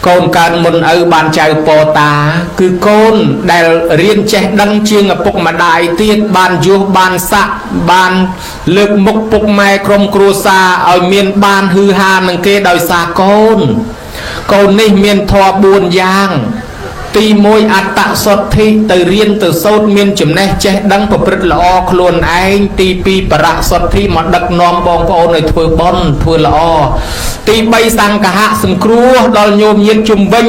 កូនកើតមុនឪបានចៅពោតាគឺកូនដែលរៀនចេះដឹងជាងឪពុកម្ដាយទៀតបានយុះបានសាក់បានលើកមុខពុកម៉ែក្រុមគ្រួសារឲ្យមានបានហឺហានឹងគេដោយសារកូនកូននេះមានធម៌4យ៉ាងទី1អត្តសទ្ធិទៅរៀនទៅសូត្រមានចំណេះចេះដឹងប្រព្រឹត្តល្អខ្លួនឯងទី2បរសទ្ធិមកដឹកនាំបងប្អូនឲ្យធ្វើបុណ្យធ្វើល្អទី3សង្ឃៈសង្គ្រោះដល់ញោមញាតិជុំវិញ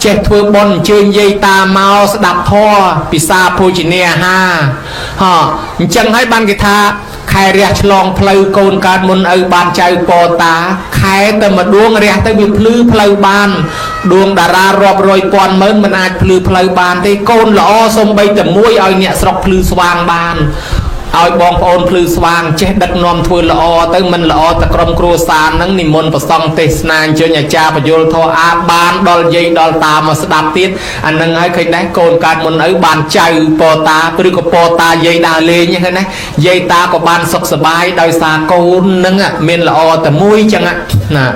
ចេះធ្វើបុណ្យអញ្ជើញយាយតាមកស្ដាប់ធម៌ពិសាភោជនាអាហារអញ្ចឹងហើយបានគេថាខែរះឆ្លងផ្លូវកូនកើតមុនឪបានចៅពោតាខែតែមួយដួងរះទៅវាភ្លឺផ្លូវបានដួងតារារាប់រយពាន់ម៉ឺនមិនអាចភ្លឺផ្លូវបានទេកូនល្អសំបីតែមួយឲ្យអ្នកស្រុកភ្លឺស្វាងបានឲ្យបងប្អូនភ្លឺស្វាងចេះដឹកនាំធ្វើល្អទៅមិនល្អតែក្រុមគ្រួសារហ្នឹងនិមន្តប្រសង់ទេសនាអញ្ជើញអាចារ្យបញ្យលធម៌អាបានដល់យាយដល់តាមកស្ដាប់ទៀតអាហ្នឹងហើយឃើញដែរកូនកើតមុនឪបានចៅពោតាឬក៏ពោតាយាយដើរលេងឃើញណាយាយតាក៏បានសុខសប្បាយដោយសារកូនហ្នឹងមានល្អតែមួយចឹងណា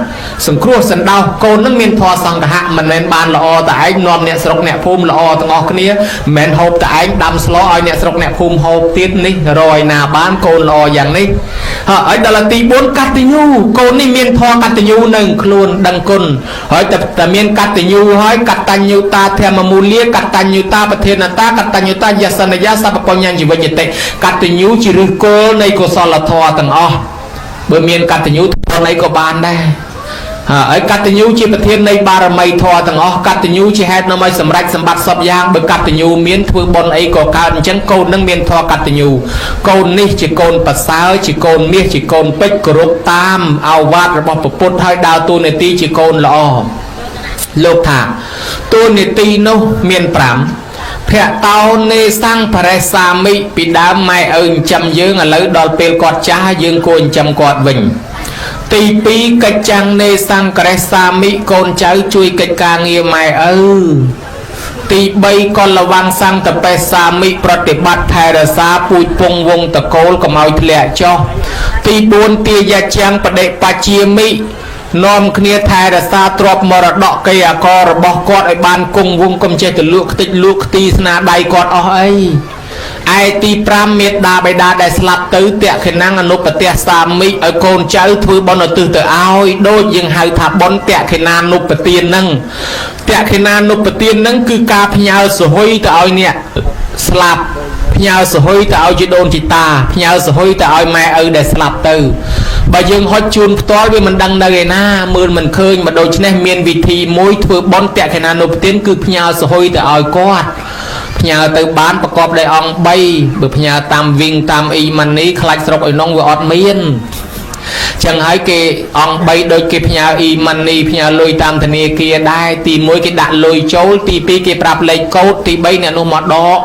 សង្គ្រោះសណ្ដោសកូនហ្នឹងមានធម៌សង្ឃៈមិនមែនបានល្អតែឯងនាំអ្នកស្រុកអ្នកភូមិល្អទាំងអស់គ្នាមិនមែនហូបតែឯងដាំស្លឲ្យអ្នកស្រុកអ្នកភូមិហូបទៀតនេះឲ្យណាបានកូនល្អយ៉ាងនេះហើយដល់ទី4កតញ្ញូកូននេះមានធម៌កតញ្ញូនៅខ្លួនដឹងគុណហើយតែមានកតញ្ញូហើយកតញ្ញូតាធម្មមូលាកតញ្ញូតាប្រធានតាកតញ្ញូតាយសនយាសពបញ្ញជីវិញ្ញតិកតញ្ញូជាឫសគល់នៃកុសលធម៌ទាំងអស់បើមានកតញ្ញូធម៌នៃក៏បានដែរហើយកតញ្ញូជាប្រធាននៃបារមីធម៌ទាំងអស់កតញ្ញូជាហេតុនាំឲ្យសម្រេចសម្បត្តិសពយ៉ាងបើកតញ្ញូមានធ្វើបុណ្យអីក៏កើតអញ្ចឹងកូននឹងមានធម៌កតញ្ញូកូននេះជាកូនប្រសើរជាកូនមាសជាកូនពេជ្រគោរពតាមឱវាទរបស់ព្រះពុទ្ធហើយដើរតួនាទីជាកូនល្អលោកថាតួនាទីនោះមាន5ភៈតោនេសង្ឃបរិសាមិពីដើមម៉ែឪចិញ្ចឹមយើងឥឡូវដល់ពេលគាត់ចាស់យើងគួរចិញ្ចឹមគាត់វិញទី2កិច្ចចាំងនេសង្ករេសាមិកូនចៅជួយកិច្ចការងារម៉ែឪទី3កលវង្សសង្តបេសាមិប្រតិបត្តិថែរក្សាពូជពងវងតកូលកុំឲ្យធ្លាក់ចុះទី4ទាយាចាំងបដិបច្ជាមិនាំគ្នាថែរក្សាទ្រព្យមរតកកេអករបស់គាត់ឲ្យបានគង់វង្សកុំចេះទៅលក់ខ្ទេចលក់ខ្ទីស្នាដៃគាត់អស់អីឯទី5មេត្តាបិតាដែលស្លាប់ទៅតេខេណាំងអនុបតិសាមិឲ្យកូនចៅធ្វើបុណ្យឧទ្ទិសទៅឲ្យដូចយើងហៅថាបុណ្យតេខេណានុបទានហ្នឹងតេខេណានុបទានហ្នឹងគឺការផ្ញើសហុយទៅឲ្យអ្នកស្លាប់ផ្ញើសហុយទៅឲ្យជីដូនជីតាផ្ញើសហុយទៅឲ្យម៉ែឪដែលស្លាប់ទៅបើយើងហុចជូនផ្ទាល់វាមិនដឹងនៅឯណាមើលមិនឃើញមកដូច្នេះមានវិធីមួយធ្វើបុណ្យតេខេណានុបទានគឺផ្ញើសហុយទៅឲ្យគាត់ផ្ញើទៅបានប្រកបដោយអង្គ3បើផ្ញើតាមវិញតាមអ៊ីម៉ានីខ្លាច់ស្រុកឯនោះវាអត់មានចឹងហើយគេអង្គ3ដូចគេផ្ញើអ៊ីម៉ានីផ្ញើលុយតាមធនាគារដែរទី1គេដាក់លុយចូលទី2គេប្រាប់លេខកូដទី3អ្នកនោះមកដក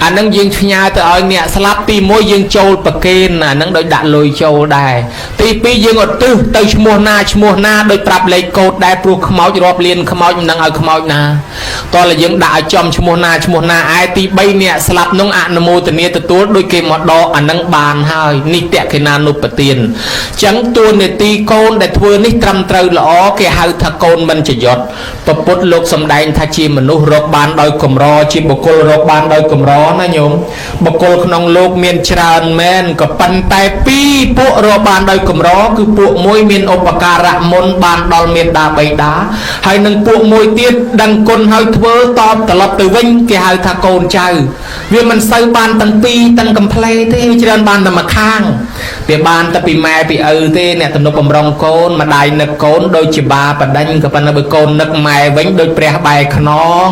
អានឹងយើងផ្ញើទៅឲ្យអ្នកស្លាប់ទី1យើងចូលប្រកេនអានឹងដោយដាក់លុយចូលដែរទី2យើងឧទ្ទិសទៅឈ្មោះណាដោយប្រាប់លេខកូដដែរព្រោះខ្មោចរាប់លានខ្មោចមិនដឹងឲ្យខ្មោចណាតោះតែយើងដាក់ឲ្យចំឈ្មោះណាឯទី3អ្នកស្លាប់នោះអនុមោទនាទទួលដោយគេមកដកអានឹងបានហើយនេះតេខេណានុបទានចឹងតួនាទីកូនដែលធ្វើនេះត្រឹមត្រូវល្អគេហៅថាកូនមិនចយត់ពពុទ្ធលោកសម្ដែងថាជាមនុស្សរកបានដោយកម្រជាបុគ្គលរកបានដោយកម្រណាញោមបុគ្គលក្នុងលោកមានច្រើនមែនក៏ប៉ុន្តែ2ពួករកបានដោយកម្រគឺពួកមួយមានឧបការៈមុនបានដល់មេត្តាបិតាហើយនឹងពួកមួយទៀតដឹងគុណហើយធ្វើតបត្រឡប់ទៅវិញគេហៅថាកូនចៅវាមិនសូវបានទាំងពីរទាំងកំ plei ទេច្រើនបានតែមួយខាងវាបានតែពីម៉ែពីឪទេអ្នកទំនុកបំរុងកូនម្ដាយនឹកកូនដូចជាបាបដិញក៏ប៉ុន្តែបើកូននឹកម៉ែវិញដូចព្រះបែរខ្នង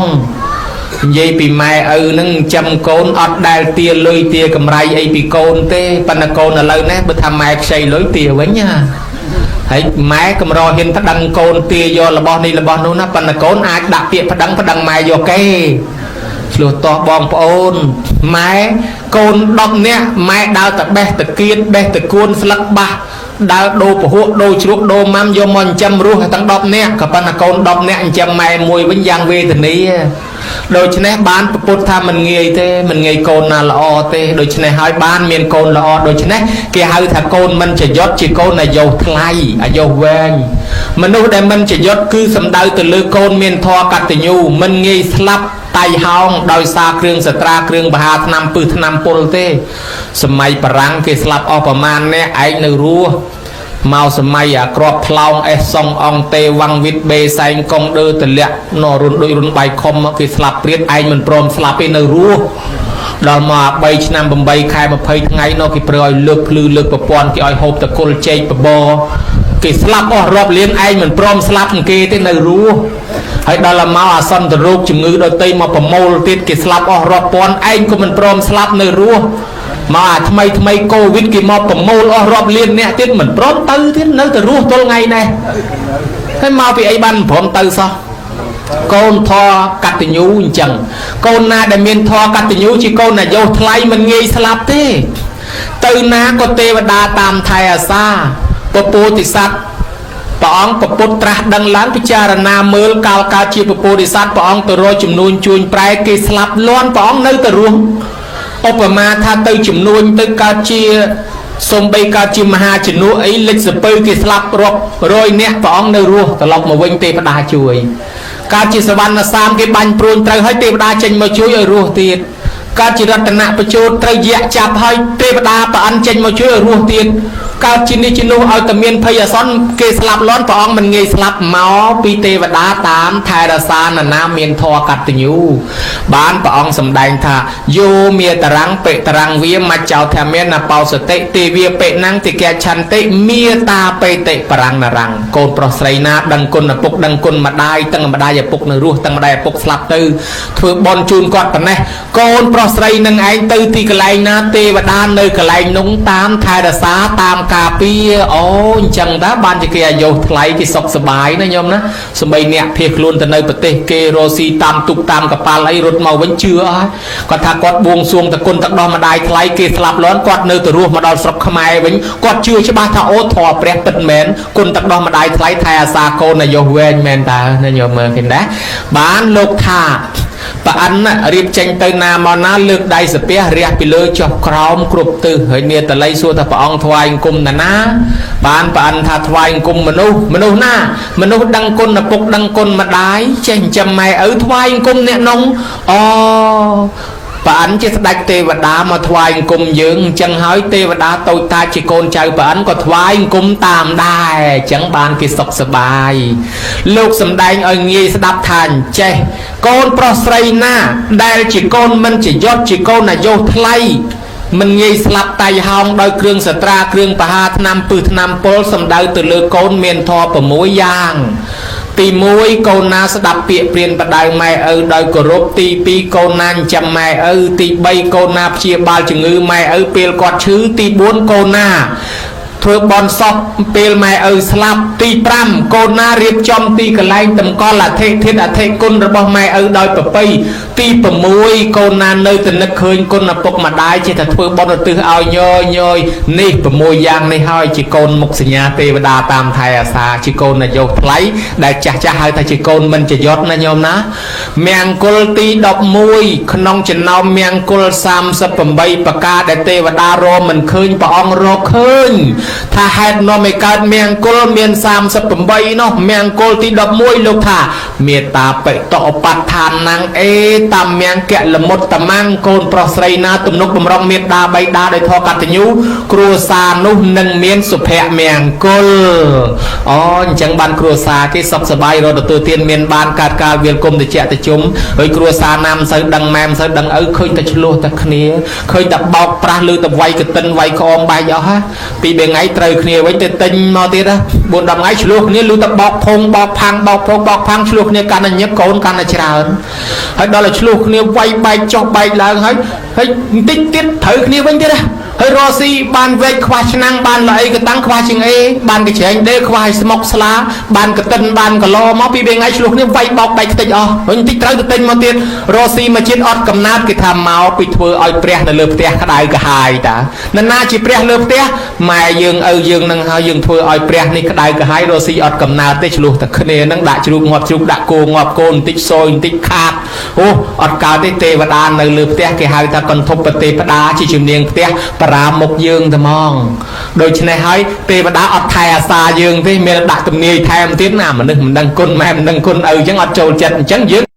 និយាយពីម៉ែឪនឹងចាំកូនអត់ដែលទាលុយទាកម្រៃអីពីកូនទេប៉ុន្តែកូនឥឡូវនេះបើថាម៉ែខ្ចីលុយទាវិញណាហើយម៉ែកម្រហ៊ានប្តឹងកូនទាយករបស់នេះរបស់នោះណាប៉ុន្តែកូនអាចដាក់ពាក្យប្តឹងម៉ែយកគេឆ្លោះតោះបងប្អូនម៉ែកូន10នាក់ម៉ែដើរតែបេះតកៀនបេះតគួនស្លឹកបាសដើរដូរពហុដូរជ្រូកដូរម៉ាំយកមកចិញ្ចឹមរស់ទាំង10នាក់ក៏ប៉ុន្តែកូន10នាក់ចិញ្ចឹមម៉ែមួយវិញយ៉ាងវេទនា ដូច្នេះបានពុទ្ធថាមិនងាយទេមិនងាយកូនណាល្អទេដូច្នេះហើយបានមានកូនល្អដូច្នេះគេហៅថាកូនមិនចយត់ជាកូនអាយុថ្លៃអាយុវែងមនុស្សដែលមិនចយត់គឺសំដៅទៅលើកូនមានធម៌កតញ្ញូមិនងាយស្លាប់តៃហោងដោយសារគ្រឿងសត្រាគ្រឿងបហាថ្នាំពឹសថ្នាំពុលទេសម័យបារាំងគេស្លាប់អស់ប្រមាណអ្នកឯងនៅរស់មកសម័យអាក្របផ្លោងអេសសុងអងទេវ៉ាំងវិតបេសែងកងដឺតលាក់នរុនដូចរុនបៃខំគេស្លាប់ព្រាតឯងមិនព្រមស្លាប់ទេនៅរស់ដល់មក3ឆ្នាំ8ខែ20ថ្ងៃនោះគេប្រើឲ្យលើកភ្លឺលើកប្រព័ន្ធគេឲ្យហូបតកុលចេកបបរគេស្លាប់អស់រាប់លានឯងមិនព្រមស្លាប់គេទេនៅរស់ហើយដល់មកអាសន្នរោគជំងឺដទៃមកប្រមូលទៀតគេស្លាប់អស់រាប់ពាន់ឯងក៏មិនព្រមស្លាប់នៅរស់មកអាថ្មីកូវីដគេមកប្រមូលអស់រាប់លានអ្នកទៀតមិនព្រមទៅទៀតនៅតែរស់ទល់ថ្ងៃនេះហើយមកពីអីបានមិនព្រមទៅសោះកូនធរកតញ្ញូអញ្ចឹងកូនណាដែលមានធរកតញ្ញូជាកូនអាយុថ្លៃមិនងាយស្លាប់ទេទៅណាក៏ទេវតាតាមថែអាសាពពោធិសត្វព្រះអង្គពុទ្ធត្រាស់ដឹងឡើងពិចារណាមើលកាលកើតជាពពោធិសត្វព្រះអង្គទៅរកចំនួនជួញប្រែគេស្លាប់លាន់ព្រះអង្គនៅតែរស់ឧបមាថាទៅចំនួនទៅកើតជាសំបីកើតជាមហាជំនួសអីលិចសពៅគេស្លាប់រាប់រយនាក់ព្រះអង្គនៅរស់ត្រឡប់មកវិញទេវតាជួយកើតជាសវណ្ណសាមគេបាញ់ព្រួញត្រូវហើយទេវតាចេញមកជួយឲ្យរស់ទៀតកើតជារតនបញ្ជូតត្រូវយៈចាប់ហើយទេវតាប្រអិនចេញមកជួយឲ្យរស់ទៀតកើតជានេះជានោះឲ្យតែមានភ័យអាសន្នគេស្លាប់លាន់ព្រះអង្គមិនងាយស្លាប់មកពីទេវតាតាមថែរក្សានរណាមានធម៌កតញ្ញូបានព្រះអង្គសម្ដែងថាយោមេតរាំងបិតរាំងវាមច្ចោធម្មនបោសតិទេវាបិណੰតិកឆន្តិមេតាបេតិបរាំងនរាំងកូនប្រុសស្រីណាដឹងគុណឪពុកដឹងគុណម្ដាយទាំងម្ដាយឪពុកនៅរស់ទាំងម្ដាយឪពុកស្លាប់ទៅធ្វើបន់ជូនគាត់ប៉ុណ្ណេះកូនប្រុសស្រីនឹងឯងទៅទីកន្លែងណាទេវតានៅកន្លែងនោះតាមថែរក្សាតាមការពារអូអញ្ចឹងតើបានជាគេអាយុថ្លៃគេសុខសប្បាយណាញោមណាសម្បីអ្នកភៀសខ្លួនទៅនៅប្រទេសគេរស់ស៊ីតាមទុកតាមកប៉ាល់អីរត់មកវិញជឿអស់គាត់ថាគាត់បួងសួងតគុណទឹកដោះម្ដាយថ្លៃគេស្លាប់លាន់គាត់នៅទៅរស់មកដល់ស្រុកខ្មែរវិញគាត់ជឿច្បាស់ថាអូធម៌ព្រះពិតមែនគុណទឹកដោះម្ដាយថ្លៃថែអាសាកូនអាយុវែងមែនតើណាញោមមើលឃើញដែរបានលោកថាប្រអិនរៀបចេញទៅណាមកណាលើកដៃសាពះរះពីលើចុះក្រោមគ្រប់ទិសហើយនាតល័យសួរថាព្រះអង្គថ្វាយអង្គមណាបានប្រអិនថាថ្វាយអង្គមមនុស្សណាមនុស្សដឹងគុណឪពុកដឹងគុណម្ដាយចេះចិញ្ចឹមម៉ែឪថ្វាយអង្គមអ្នកនោះអូប្រអិនជាស្ដេចទេវតាមកថ្វាយអង្គមយើងអញ្ចឹងហើយទេវតាតូចតាចជាកូនចៅប្រអិនក៏ថ្វាយអង្គមតាមដែរអញ្ចឹងបានគេសុខសប្បាយលោកសំដែងឲ្យងាយស្ដាប់ថាអញ្ចេះកូនប្រុសស្រីណាដែលជាកូនមិនចយត់ជាកូនអាយុថ្លៃមិនងាយស្លាប់តៃហោងដោយគ្រឿងសត្រាគ្រឿងបហាថ្នាំពឹសថ្នាំពុលសំដៅទៅលើកូនមានធម៌6យ៉ាងទី1កូនណាស្ដាប់ពាក្យព្រានបដៅម៉ែឪដោយគោរពទី2កូនណាចិញ្ចឹមម៉ែឪទី3កូនណាព្យាបាលជំងឺម៉ែឪពេលគាត់ឈឺទី4កូនណាធ្វើបន់សពពេលម៉ែឪស្លាប់ទី5កូនណារៀបចំទីកន្លែងតម្កល់អធិធិអធិគុណរបស់ម៉ែឪដោយប្រពៃទី6កូនណានៅតែនឹកឃើញគុណឪពុកម្ដាយចេះតែធ្វើបន់ឧទ្ទិសឲ្យញយនេះ6យ៉ាងនេះហើយជាកូនមុខសញ្ញាទេវតាតាមថែអាសាជាកូនអាយុថ្លៃដែលចាស់ហៅថាជាកូនមិនចយត់ណាញោមណាមង្គលទី11ក្នុងចំណោមមង្គល38ប្រការដែលទេវតារមមិនឃើញព្រះអង្គរកឃើញថាហេតុនាំឲ្យកើតមង្គលមាន38នោះមង្គលទី11លោកថាមេត្តាបិតឧបដ្ឋានណੰអេតមង្គលមុតតមੰកូនប្រុសស្រីណាទំនុកបំរុងមេត្តាបៃតាដោយធម៌កតញ្ញូគ្រួសារនោះនឹងមានសុភមង្គលអូអញ្ចឹងបានគ្រួសារគេសុខសប្បាយរកទទួលទានមានបានកើតកាលវាលគុំតិចតិជុំហើយគ្រួសារណាមិនសូវដឹងម៉ែមិនសូវដឹងឪឃើញតែឆ្លោះតែគ្នាឃើញតែបោកប្រាស់ឬតែវាយកតិនវាយក្អមបែកអស់ហ่ะពីબેថ្ងៃត្រូវគ្នាវិញទៅទិញមកទៀតណា4-10ថ្ងៃឆ្លោះគ្នាលុះតែបោកភងបោកផាំងបោកភងបោកផាំងឆ្លោះគ្នាកាន់តែញឹកកូនកាន់តែច្រើនហើយដល់តែឆ្លោះគ្នាវាយបែកចុះបែកឡើងហើយបន្តិចទៀតត្រូវគ្នាវិញទៀតណា ហើយរស់ស៊ីបានវែកខ្វះឆ្នាំងបានល្អីក៏តាំងខ្វះជាងអេបានកញ្ច្រែងដេខ្វះស្មុកស្លាបានកតិនបានកឡមកពីថ្ងៃឆ្លោះគ្នាវាយបោកដៃខ្ទេចអស់វិញតិចត្រូវទៅទិញមកទៀតរស់ស៊ីមកជាតិអត់កំណាត់គេថាមកពីធ្វើឲ្យព្រះនៅលើផ្ទះក្តៅក្រហាយតានរណាជាព្រះលើផ្ទះម៉ែយើងឪយើងនឹងហើយយើងធ្វើឲ្យព្រះនេះក្តៅក្រហាយរស់ស៊ីអត់កំណាត់ទេឆ្លោះតែគ្នានឹងដាក់ជ្រូកងាប់ជ្រូកដាក់គោងាប់គោបន្តិចសយបន្តិចខាតអូអត់កើតទេទេវតានៅលើផ្ទះគេហៅថាកន្ធពទេវតាជាជំនាញផ្ទះបារាមុខយើងតែហ្មងដូច្នេះហើយទេវតាអត់ថែអាសាយើងទេមានដាក់ទំនាយថែមទៀតណាមនុស្សមិនដឹងគុណម៉ែមិនដឹងគុណឪអញ្ចឹងអត់ចូលចិត្តអញ្ចឹងយើង